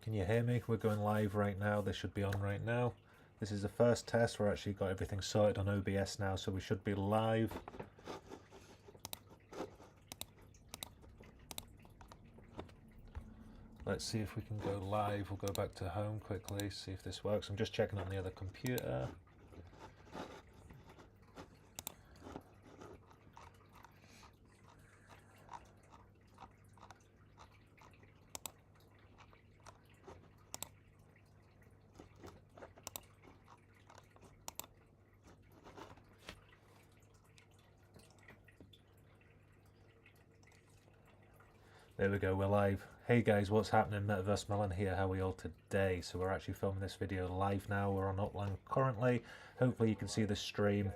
can you hear me? We're going live right now. This should be on right now. This is the first test. We're actually got everything sorted on OBS now, so we should be live. Let's see if we can go live. We'll go back to home quickly, see if this works. I'm just checking on the other computer. There we go, we're live. Hey guys, what's happening? MetaverseMillen here. How are we all today? So we're actually filming this video live now. We're on Upland currently. Hopefully you can see the stream.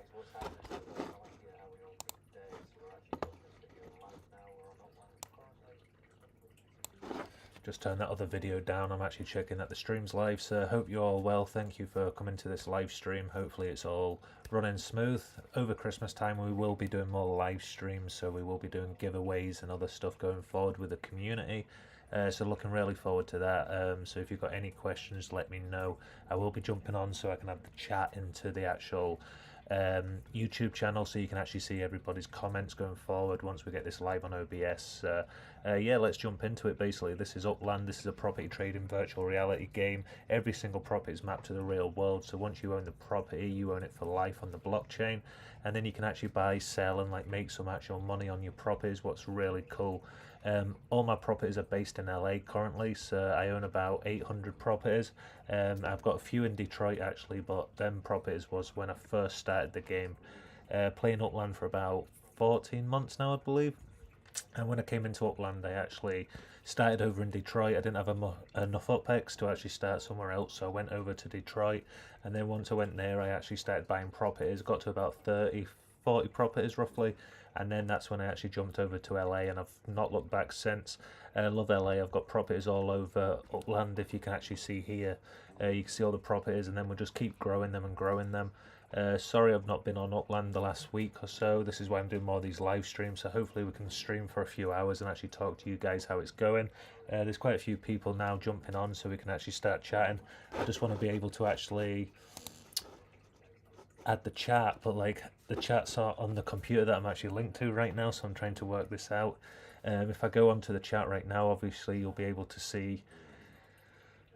Just turn that other video down. I'm actually checking that the stream's live, so hope you're all well. Thank you for coming to this live stream. Hopefully it's all running smooth. Over Christmas time we will be doing more live streams, so we will be doing giveaways and other stuff going forward with the community. So looking really forward to that. So if you've got any questions, let me know. I will be jumping on so I can have the chat into the actual YouTube channel, so you can actually see everybody's comments going forward once we get this live on OBS. Yeah, let's jump into it. Basically, this is Upland. This is a property trading virtual reality game. Every single property is mapped to the real world, so once you own the property, you own it for life on the blockchain, and then you can actually buy, sell, and like make some actual money on your properties. What's really cool, all my properties are based in LA currently, so I own about 800 properties. I've got a few in Detroit actually, but them properties was when I first started the game. Playing Upland for about 14 months now, I believe. And when I came into Upland, I actually started over in Detroit. I didn't have enough UPEX to actually start somewhere else, so I went over to Detroit. And then once I went there, I actually started buying properties. Got to about 30, 40 properties roughly. And then that's when I actually jumped over to LA, and I've not looked back since. I love LA. I've got properties all over Upland. If you can actually see here, you can see all the properties, and then we'll just keep growing them and growing them. Sorry I've not been on Upland the last week or so. This is why I'm doing more of these live streams, so hopefully we can stream for a few hours and actually talk to you guys how it's going. There's quite a few people now jumping on, so we can actually start chatting. I just want to be able to actually add the chat, but like the chat's on the computer that I'm actually linked to right now, so I'm trying to work this out. If I go onto the chat right now, obviously you'll be able to see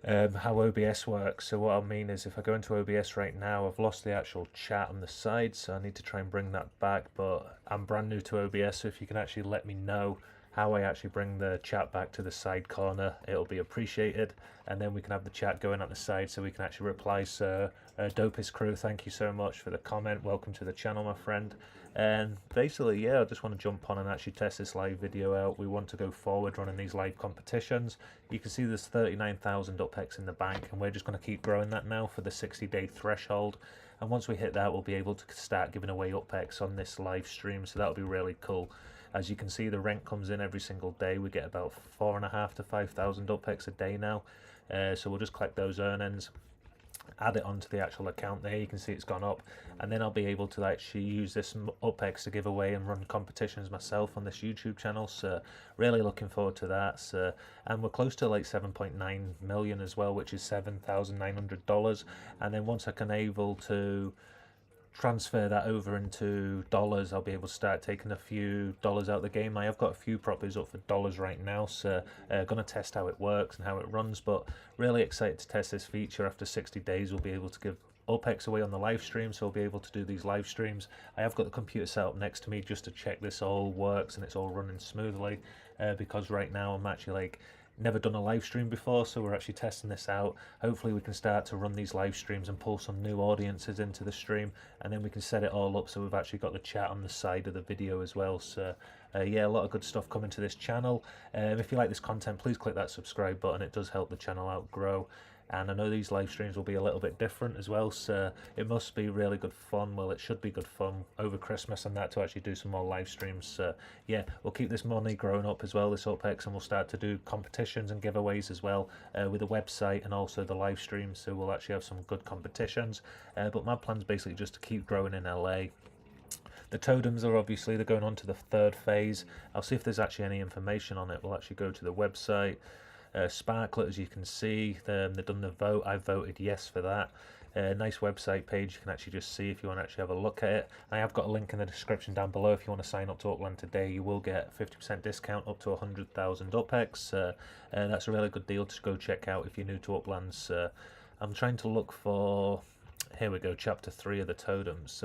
how OBS works. So what I mean is, if I go into OBS right now, I've lost the actual chat on the side, so I need to try and bring that back, but I'm brand new to OBS, so if you can actually let me know how I actually bring the chat back to the side corner, it'll be appreciated, and then we can have the chat going at the side so we can actually reply. So Dopest Crew, thank you so much for the comment. Welcome to the channel, my friend. And basically, yeah, I just want to jump on and actually test this live video out. We want to go forward running these live competitions. You can see there's 39,000 UPEX in the bank, and we're just going to keep growing that now for the 60-day threshold. And once we hit that, we'll be able to start giving away UPEX on this live stream, so that'll be really cool. As you can see, the rent comes in every single day. We get about 4,500 to 5,000 UPEX a day now. So we'll just collect those earnings, add it onto the actual account there. You can see it's gone up, and then I'll be able to actually use this UPEX to give away and run competitions myself on this YouTube channel. So really looking forward to that. So, and we're close to like 7.9 million as well, which is $7,900. And then once I can able to transfer that over into dollars, I'll be able to start taking a few dollars out of the game. I have got a few properties up for dollars right now, so gonna test how it works and how it runs, but really excited to test this feature. After 60 days we'll be able to give UPEX away on the live stream, so I'll be able to do these live streams. I have got the computer set up next to me just to check this all works and it's all running smoothly, because right now I'm actually like never done a live stream before, so we're actually testing this out. Hopefully we can start to run these live streams and pull some new audiences into the stream, and then we can set it all up so we've actually got the chat on the side of the video as well. So yeah, a lot of good stuff coming to this channel. If you like this content, please click that subscribe button. It does help the channel out grow. And I know these live streams will be a little bit different as well, so it must be really good fun. Well, it should be good fun over Christmas and that, to actually do some more live streams. So yeah, we'll keep this money growing up as well, this UPEX, and we'll start to do competitions and giveaways as well, with the website and also the live streams. So we'll actually have some good competitions, but my plan's basically just to keep growing in LA. The totems are obviously, they're going on to the third phase. I'll see if there's actually any information on it. We'll actually go to the website. Sparklet, as you can see, they've done the vote. I voted yes for that. Nice website page, you can actually just see if you want to actually have a look at it. I have got a link in the description down below. If you want to sign up to Upland today, you will get 50% discount up to 100,000 UPEX. That's a really good deal to go check out if you're new to Uplands. I'm trying to look for, here we go, chapter 3 of the totems.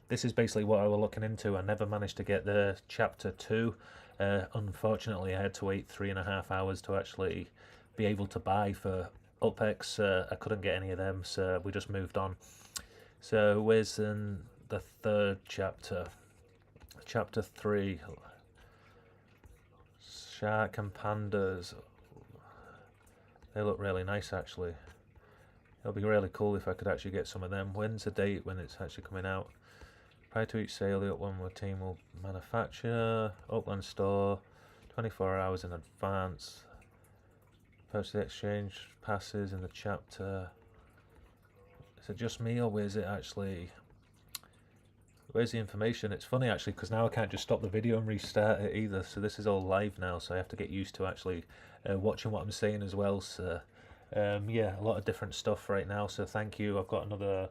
This is basically what I was looking into. I never managed to get the chapter 2. Unfortunately, I had to wait 3.5 hours to actually be able to buy for UPEX. I couldn't get any of them, so we just moved on. So where's the third chapter? Chapter 3. Shark and pandas. They look really nice, actually. It'll be really cool if I could actually get some of them. When's the date when it's actually coming out? Prior to each sale, the Upland team will manufacture Upland store 24 hours in advance. Post the exchange passes in the chapter. Is it just me, or where's it actually? Where's the information? It's funny actually, because now I can't just stop the video and restart it either. So this is all live now, so I have to get used to actually watching what I'm saying as well. So yeah, a lot of different stuff right now. So thank you. I've got another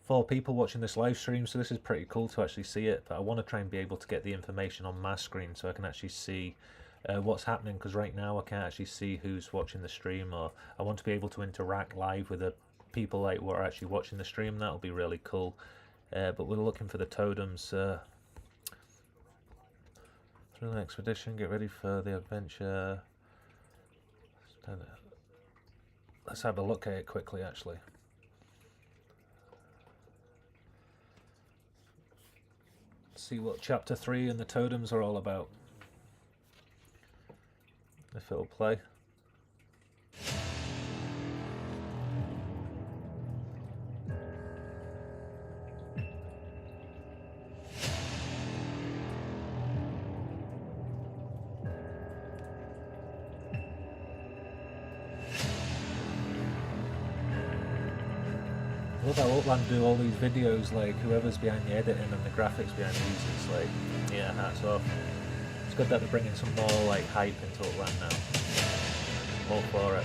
4 people watching this live stream, so this is pretty cool to actually see it. But I want to try and be able to get the information on my screen so I can actually see what's happening, because right now I can't actually see who's watching the stream, or I want to be able to interact live with the people like who are actually watching the stream. That'll be really cool. But we're looking for the totems. Through the expedition, get ready for the adventure. Let's have a look at it quickly actually. See what chapter 3 and the totems are all about. If it'll play. I love how Upland do all these videos, like whoever's behind the editing and the graphics behind these, it's like, yeah, hats off. It's good that they're bringing some more like hype into Upland now. All for it.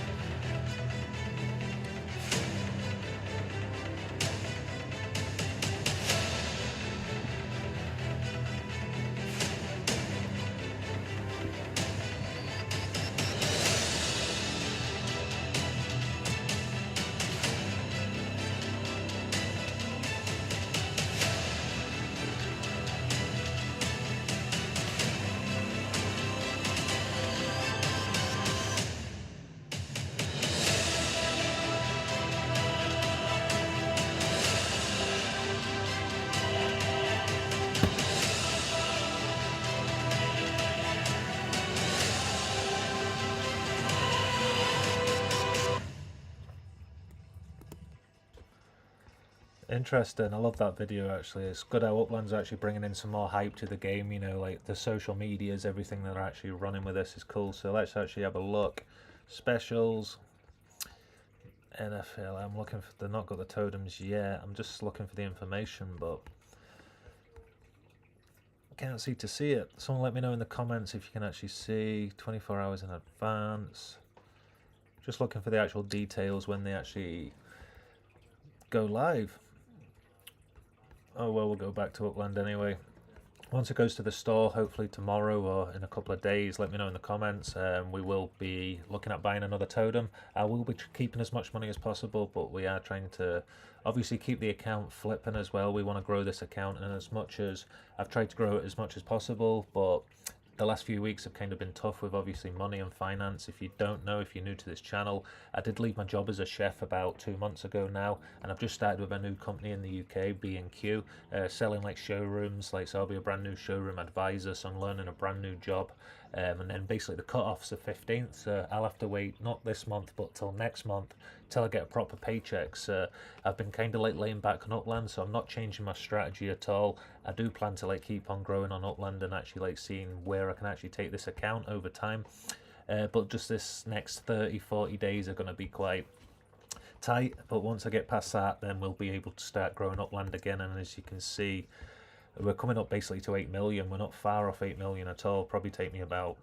Interesting. I love that video actually. It's good how Upland's actually bringing in some more hype to the game, you know, like the social medias, everything that are actually running with this is cool. So let's actually have a look. Specials. NFL. I'm looking for, they've not got the totems yet. I'm just looking for the information, but can't seem to see it. Someone let me know in the comments if you can actually see 24 hours in advance. Just looking for the actual details when they actually go live. Oh well, we'll go back to Upland anyway. Once it goes to the store, hopefully tomorrow or in a couple of days, let me know in the comments. We will be looking at buying another totem. I will be keeping as much money as possible, but we are trying to obviously keep the account flipping as well. We want to grow this account, and as much as I've tried to grow it as much as possible, but the last few weeks have kind of been tough with obviously money and finance. If you don't know, if you're new to this channel, I did leave my job as a chef about 2 months ago now, and I've just started with a new company in the UK, B&Q, selling like showrooms. Like, so I'll be a brand new showroom advisor, so I'm learning a brand new job. And then basically the cut-off's the 15th, so I'll have to wait not this month but till next month till I get a proper paycheck. So I've been kind of like laying back on Upland, so I'm not changing my strategy at all. I do plan to like keep on growing on Upland and actually like seeing where I can actually take this account over time. But just this next 30-40 days are going to be quite tight, but once I get past that, then we'll be able to start growing Upland again. And as you can see, we're coming up basically to 8 million. We're not far off 8 million at all. Probably take me about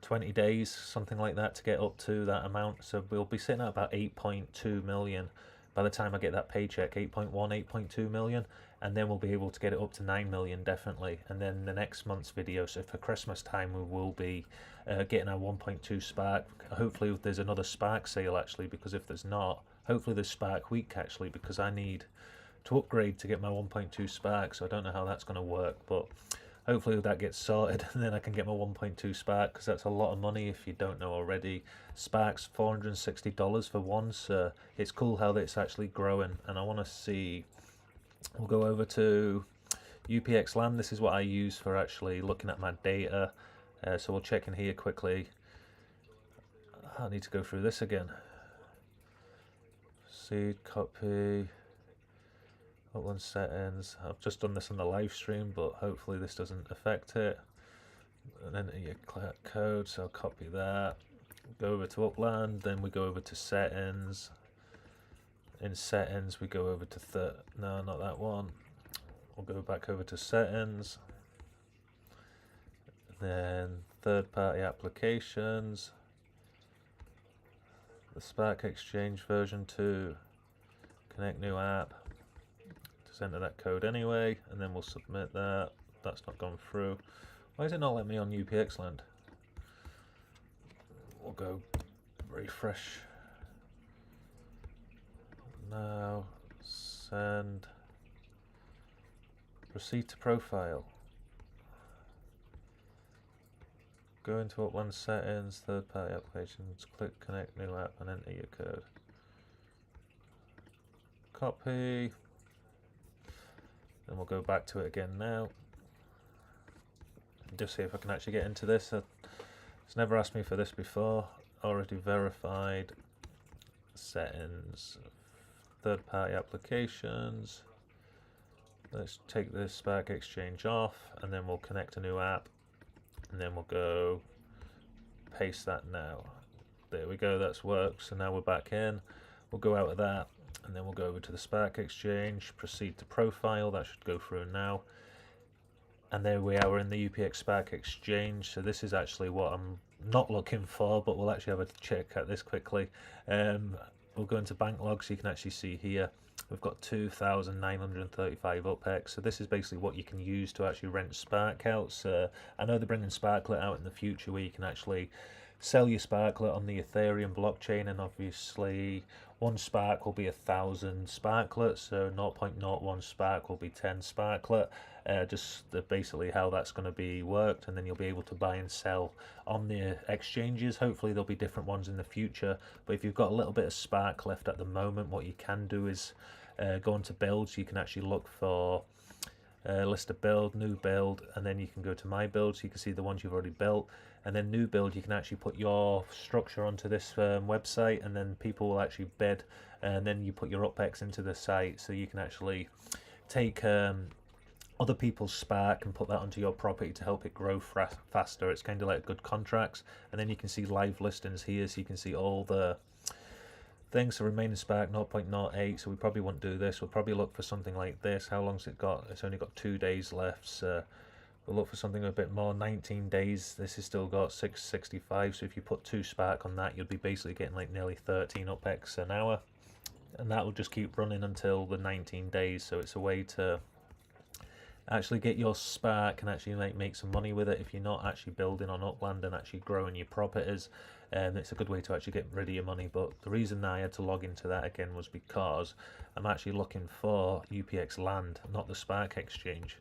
20 days, something like that, to get up to that amount. So we'll be sitting at about 8.2 million by the time I get that paycheck, 8.1, 8.2 million, and then we'll be able to get it up to 9 million definitely. And then the next month's video, so for Christmas time, we will be getting our 1.2 Spark. Hopefully there's another Spark sale actually, because if there's not, hopefully there's Spark Week actually, because I need to upgrade to get my 1.2 Spark, so I don't know how that's going to work, but hopefully that gets sorted and then I can get my 1.2 Spark, because that's a lot of money if you don't know already. Spark's $460 for one, so it's cool how it's actually growing. And I want to see, we'll go over to UPX Land. This is what I use for actually looking at my data. So we'll check in here quickly. I need to go through this again. Seed, copy, Upland settings. I've just done this on the live stream, but hopefully this doesn't affect it. And then your code, so I'll copy that. Go over to Upland, then we go over to settings. In settings, we go over to no, not that one. We'll go back over to settings. Then third-party applications. The Spark Exchange version 2. Connect new app. Just enter that code anyway, and then we'll submit that. That's not gone through. Why is it not letting me on UPX Land? We'll go refresh. Now, send. Proceed to profile. Go into Upland settings, third party applications, click connect new app and enter your code. Copy. Then we'll go back to it again now. Just see if I can actually get into this. It's never asked me for this before. Already verified. Settings. Third party applications. Let's take this Spark Exchange off and then we'll connect a new app. And then we'll go paste that now. There we go, that's worked. So now we're back in. We'll go out of that and then we'll go over to the Spark Exchange, proceed to profile. That should go through now. And there we are, we're in the UPX Spark Exchange. So this is actually what I'm not looking for, but we'll actually have a check at this quickly. We'll go into bank logs, so you can actually see here we've got 2,935 UPX. So this is basically what you can use to actually rent Spark out. So I know they're bringing Sparklet out in the future where you can actually sell your Sparklet on the Ethereum blockchain, and obviously one Spark will be 1,000 Sparklets, so 0.01 Spark will be 10 Sparklet. Just basically how that's going to be worked, and then you'll be able to buy and sell on the exchanges. Hopefully there'll be different ones in the future, but if you've got a little bit of Spark left at the moment, what you can do is go into builds. You can actually look for list of build, new build, and then you can go to my build, so you can see the ones you've already built. And then new build, you can actually put your structure onto this website, and then people will actually bid, and then you put your UPX into the site, so you can actually take other people's Spark and put that onto your property to help it grow faster. It's kind of like good contracts. And then you can see live listings here, so you can see all the things. So remaining Spark 0.08, so we probably won't do this. We'll probably look for something like this. How long's it got? It's only got 2 days left, so we'll look for something a bit more. 19 days. This has still got 665, so if you put 2 Spark on that, you'll be basically getting like nearly 13 UPX an hour, and that will just keep running until the 19 days. So it's a way to actually get your Spark and actually make some money with it if you're not actually building on Upland and actually growing your properties. It's a good way to actually get rid of your money. But the reason I had to log into that again was because I'm actually looking for UPX Land, not the Spark Exchange.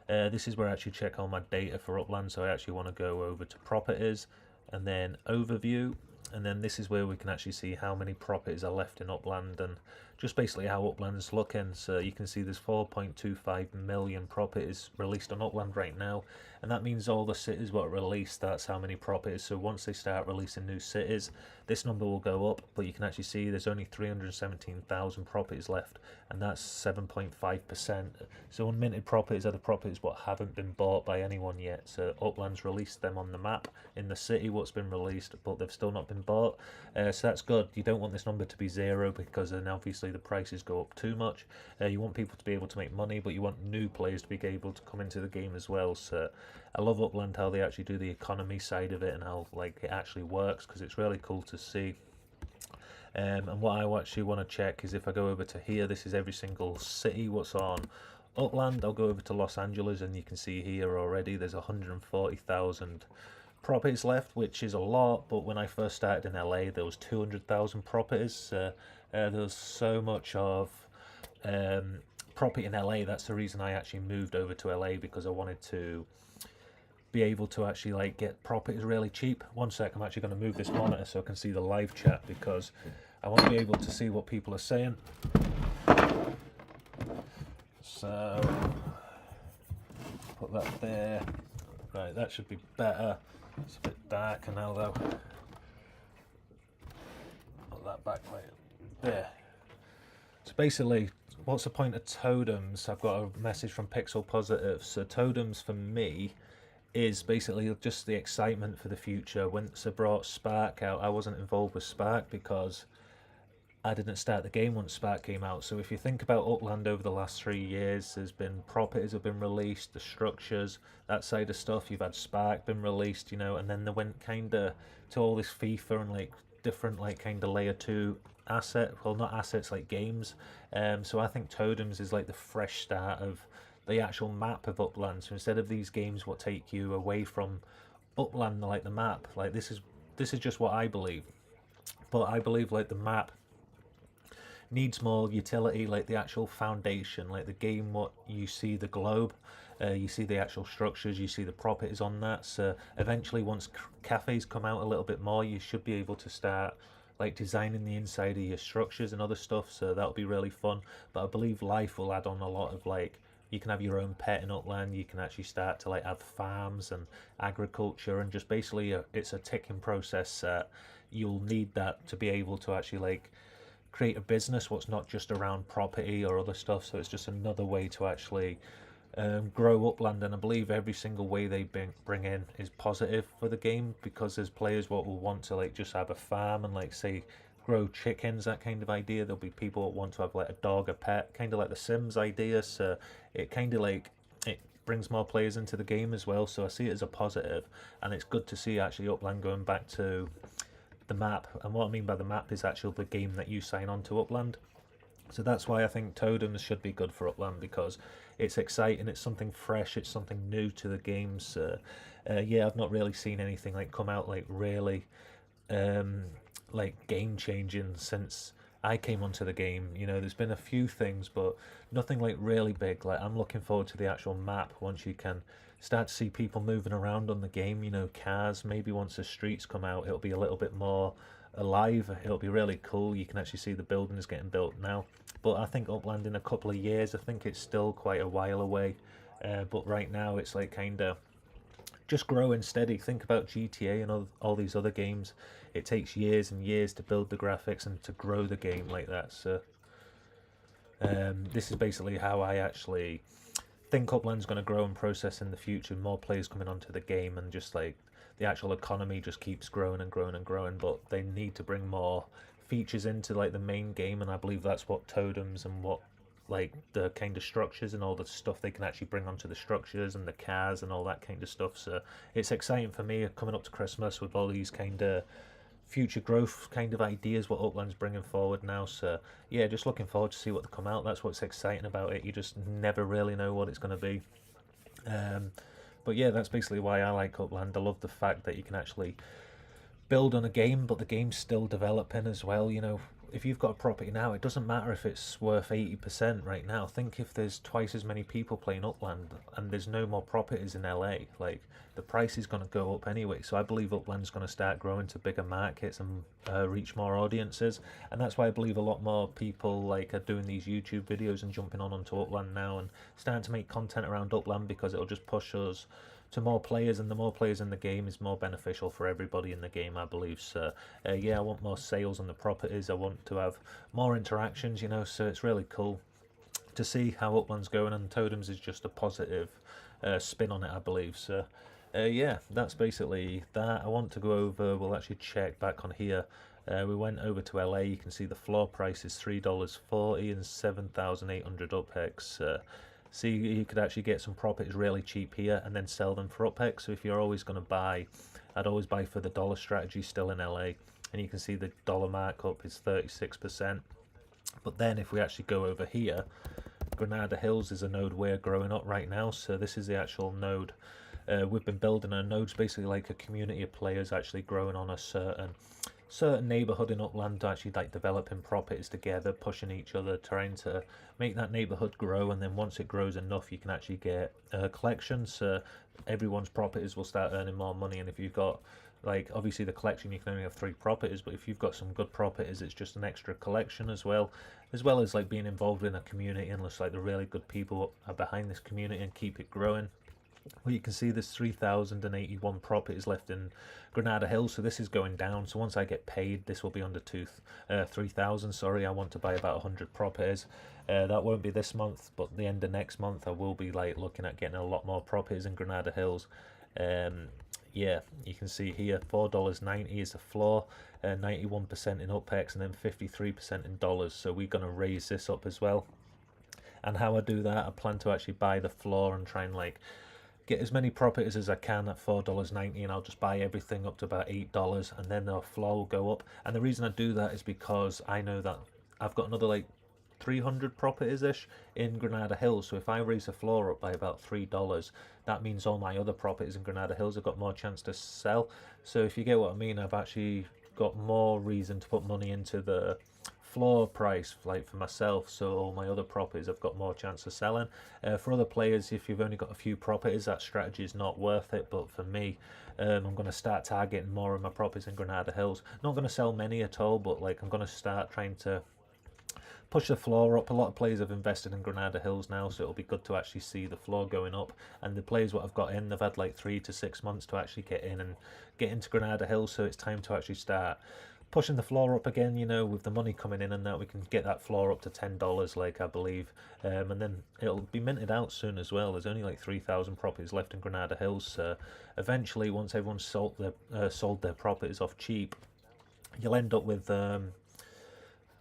This is where I actually check all my data for Upland, so I actually want to go over to properties and then overview, and then this is where we can actually see how many properties are left in Upland and just basically how Upland's looking. So you can see there's 4.25 million properties released on Upland right now, and that means all the cities what are released, that's how many properties. So once they start releasing new cities, this number will go up, but you can actually see there's only 317,000 properties left, and that's 7.5%. So unminted properties are the properties what haven't been bought by anyone yet. So Upland's released them on the map in the city what's been released, but they've still not been bought. So that's good. You don't want this number to be 0, because then obviously obviously the prices go up too much. You want people to be able to make money, but you want new players to be able to come into the game as well. So I love Upland, how they actually do the economy side of it and how like it actually works, because it's really cool to see. And what I actually want to check is if I go over to here, this is every single city what's on Upland. I'll go over to Los Angeles and you can see here already there's 140,000 properties left, which is a lot, but when I first started in LA there was 200,000 properties. There was so much of property in LA. That's the reason I actually moved over to LA, because I wanted to be able to actually like get properties really cheap. One sec, I'm actually going to move this monitor so I can see the live chat, because I want to be able to see what people are saying. So put that there. Right, that should be better. It's a bit darker now though. Put that back like there. So basically, what's the point of totems? I've got a message from Pixel Positive. So totems for me is basically just the excitement for the future. Once I brought Spark out, I wasn't involved with Spark because I didn't start the game once Spark came out. So if you think about Upland over the last 3 years, there's been properties have been released, the structures, that side of stuff. You've had Spark been released, you know, and then they went kind of to all this FIFA and like different like kind of layer 2 asset, well not assets, like games. So I think totems is like the fresh start of the actual map of Upland. So instead of these games what take you away from Upland, like the map, like this is just what I believe, but I believe like the map needs more utility, like the actual foundation, like the game, what you see the globe, you see the actual structures, you see the properties on that. So eventually once cafes come out a little bit more, you should be able to start like designing the inside of your structures and other stuff, so that'll be really fun. But I believe life will add on a lot of like, you can have your own pet in Upland, you can actually start to like have farms and agriculture, and just basically it's a ticking process. You'll need that to be able to actually like create a business what's not just around property or other stuff. So it's just another way to actually grow Upland, and I believe every single way they bring in is positive for the game, because there's players what will want to like just have a farm and like say grow chickens, that kind of idea. There'll be people that want to have like a dog, a pet, kind of like the Sims idea. So it kind of like it brings more players into the game as well. So I see it as a positive, and it's good to see actually Upland going back to the map. And what I mean by the map is actually the game that you sign on to Upland. So that's why I think totems should be good for Upland, because it's exciting, it's something fresh, it's something new to the games. Yeah, I've not really seen anything like come out like really like game changing since I came onto the game. You know, there's been a few things, but nothing like really big. Like I'm looking forward to the actual map once you can start to see people moving around on the game, you know, cars. Maybe once the streets come out, it'll be a little bit more alive. It'll be really cool. You can actually see the buildings getting built now. But I think Upland in a couple of years, I think it's still quite a while away. But right now it's like kind of just growing steady. Think about GTA and all these other games. It takes years and years to build the graphics and to grow the game like that. So this is basically how I actually think Upland's going to grow and process in the future. More players coming onto the game, and just like the actual economy just keeps growing and growing and growing. But they need to bring more features into like the main game, and I believe that's what totems and what like the kind of structures and all the stuff they can actually bring onto the structures and the cars and all that kind of stuff. So it's exciting for me coming up to Christmas with all these kind of future growth kind of ideas what Upland's bringing forward now. So yeah, just looking forward to see what they come out. That's what's exciting about it. You just never really know what it's going to be. But yeah, that's basically why I like Upland. I love the fact that you can actually build on a game, but the game's still developing as well. You know, if you've got a property now, it doesn't matter if it's worth 80% right now. Think if there's twice as many people playing Upland and there's no more properties in LA, like the price is going to go up anyway. So I believe Upland's going to start growing to bigger markets and reach more audiences, and that's why I believe a lot more people like are doing these YouTube videos and jumping onto Upland now and starting to make content around Upland, because it'll just push us to more players, and the more players in the game is more beneficial for everybody in the game, I believe. So yeah, I want more sales on the properties. I want to have more interactions, you know. So it's really cool to see how Upland's going, and totems is just a positive spin on it, I believe. So yeah, that's basically that. I want to go over, we'll actually check back on here We went over to LA. You can see the floor price is $3.40 and 7,800 UPEX. See, you could actually get some properties really cheap here and then sell them for UPEX. So if you're always going to buy, I'd always buy for the dollar strategy still in LA. And you can see the dollar markup is 36%. But then if we actually go over here, Granada Hills is a node we're growing up right now. So this is the actual node. We've been building a node's basically like a community of players actually growing on a certain neighborhood in Upland, actually like developing properties together, pushing each other, trying to make that neighborhood grow. And then once it grows enough, you can actually get collections. So everyone's properties will start earning more money. And if you've got, like, obviously the collection, you can only have 3 properties, but if you've got some good properties, it's just an extra collection as well as like being involved in a community, and looks like the really good people are behind this community and keep it growing. Well, you can see there's 3,081 properties left in Granada Hills, so this is going down. So once I get paid, this will be under 3,000. Sorry, I want to buy about 100 properties. That won't be this month, but the end of next month, I will be like looking at getting a lot more properties in Granada Hills. Yeah, you can see here $4.90 is the floor, 91% in UPEX, and then 53% in dollars. So we're going to raise this up as well. And how I do that, I plan to actually buy the floor and try and like get as many properties as I can at $4.90, and I'll just buy everything up to about $8, and then the floor will go up. And the reason I do that is because I know that I've got another like 300 properties ish in Granada Hills. So if I raise the floor up by about $3, that means all my other properties in Granada Hills have got more chance to sell. So if you get what I mean, I've actually got more reason to put money into the floor price, like for myself, so all my other properties I've got more chance of selling. For other players, if you've only got a few properties, that strategy is not worth it. But for me, I'm going to start targeting more of my properties in Granada Hills. Not going to sell many at all, but like I'm going to start trying to push the floor up. A lot of players have invested in Granada Hills now, so it'll be good to actually see the floor going up. And the players what I've got in, they've had like 3 to 6 months to actually get in and get into Granada Hills, so it's time to actually start pushing the floor up again. You know, with the money coming in and that, we can get that floor up to $10, like I believe, and then it'll be minted out soon as well. There's only like 3,000 properties left in Granada Hills, so eventually once everyone's sold their properties off cheap, you'll end up with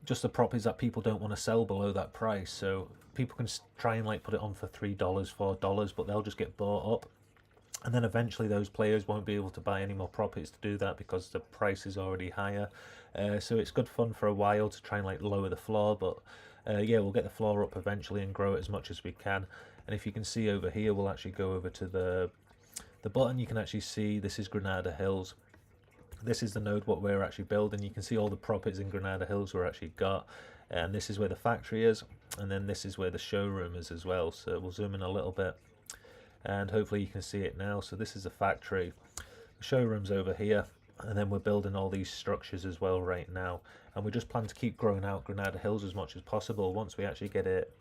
just the properties that people don't want to sell below that price. So people can try and like put it on for $3, $4, but they'll just get bought up. And then eventually those players won't be able to buy any more properties to do that because the price is already higher. So it's good fun for a while to try and like lower the floor, but yeah, we'll get the floor up eventually and grow it as much as we can. And if you can see over here, we'll actually go over to the button. You can actually see this is Granada Hills. This is the node what we're actually building. You can see all the properties in Granada Hills we're actually got. And this is where the factory is. And then this is where the showroom is as well. So we'll zoom in a little bit, and hopefully you can see it now. So this is the factory, the showroom's over here, and then we're building all these structures as well right now. And we just plan to keep growing out Granada Hills as much as possible. Once we actually get it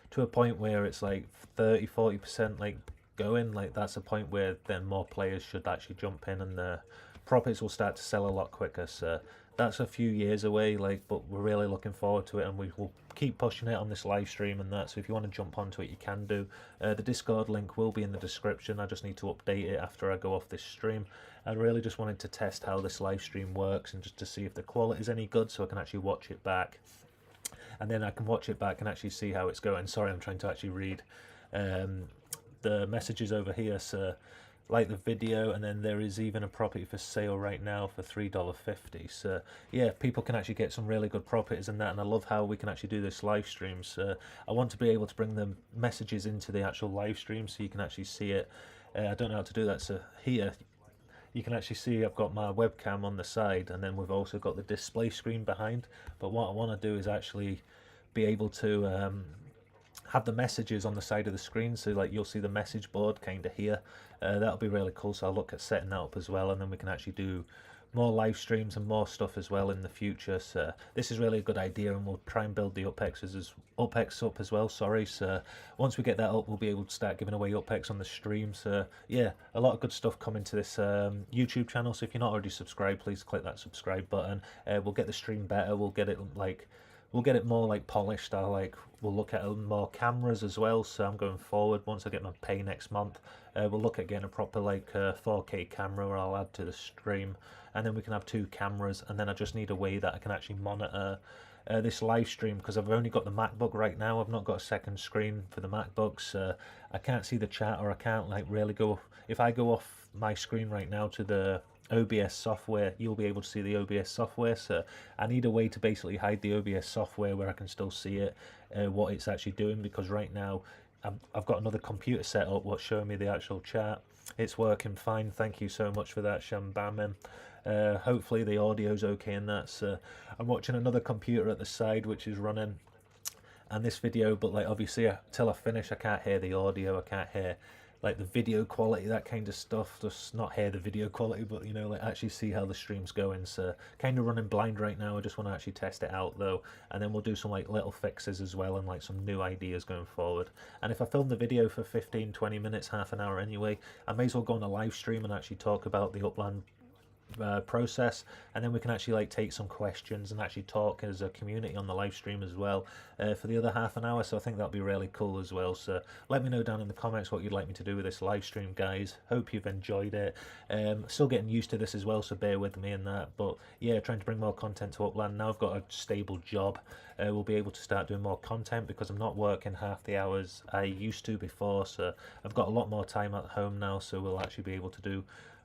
to a point where it's like 30-40% like going, like that's a point where then more players should actually jump in and the properties will start to sell a lot quicker. So that's a few years away, like, but we're really looking forward to it, and we will keep pushing it on this live stream and that. So if you want to jump onto it, you can do. The Discord link will be in the description. I just need to update it after I go off this stream. I really just wanted to test how this live stream works and just to see if the quality is any good, so I can actually watch it back, and then I can watch it back and actually see how it's going. Sorry, I'm trying to actually read the messages over here. So like the video, and then there is even a property for sale right now for $3.50. So yeah, people can actually get some really good properties in that, and I love how we can actually do this live stream. So I want to be able to bring the messages into the actual live stream so you can actually see it. I don't know how to do that. So here you can actually see I've got my webcam on the side, and then we've also got the display screen behind. But what I want to do is actually be able to have the messages on the side of the screen, so like you'll see the message board kind of here. That'll be really cool, so I'll look at setting that up as well, and then we can actually do more live streams and more stuff as well in the future. So this is really a good idea, and we'll try and build the UPEX up as well. Sorry. So once we get that up, we'll be able to start giving away UPEX on the stream. So yeah, a lot of good stuff coming to this YouTube channel. So if you're not already subscribed, please click that subscribe button. We'll get the stream better. We'll get it like we'll get it more like polished. We'll look at more cameras as well. So I'm going forward, once I get my pay next month, we'll look at getting a proper 4K camera where I'll add to the stream, and then we can have 2 cameras. And then I just need a way that I can actually monitor this live stream, because I've only got the MacBook right now. I've not got a second screen for the MacBooks. I can't see the chat, or I can't really go. If I go off my screen right now to the OBS software, you'll be able to see the OBS software. So I need a way to basically hide the OBS software where I can still see it, what it's actually doing, because right now I've got another computer set up what's showing me the actual chat. It's working fine. Thank you so much for that, Shambamin. Hopefully the audio's okay in that. So I'm watching another computer at the side which is running, and this video, but obviously till I finish I can't hear the audio, I can't hear the video quality, that kind of stuff. Just not hear the video quality, but actually see how the stream's going. So kind of running blind right now. I just want to actually test it out though, and then we'll do some little fixes as well, and some new ideas going forward. And if I film the video for 15-20 minutes, half an hour anyway, I may as well go on a live stream and actually talk about the Upland process, and then we can actually take some questions and actually talk as a community on the live stream as well, for the other half an hour. So I think that'll be really cool as well. So let me know down in the comments what you'd like me to do with this live stream, guys. Hope you've enjoyed it. Still getting used to this as well, so bear with me in that. But yeah, trying to bring more content to Upland. Now I've got a stable job, we'll be able to start doing more content, because I'm not working half the hours I used to before. So I've got a lot more time at home now, so we'll actually be able to do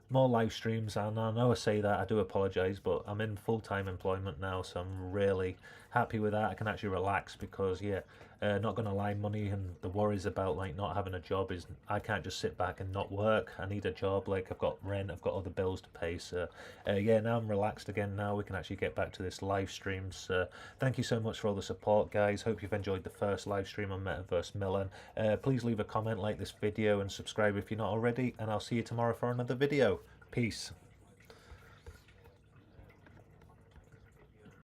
more live streams. And I know I say that, I do apologise, but I'm in full-time employment now, so I'm really happy with that. I can actually relax, because yeah, not gonna lie, money and the worries about not having a job is, I can't just sit back and not work. I need a job. I've got rent, I've got other bills to pay. So yeah, now I'm relaxed again. Now we can actually get back to this live stream. So thank you so much for all the support, guys. Hope you've enjoyed the first live stream on MetaverseMillen. Please leave a comment, like this video, and subscribe if you're not already, and I'll see you tomorrow for another video. Peace.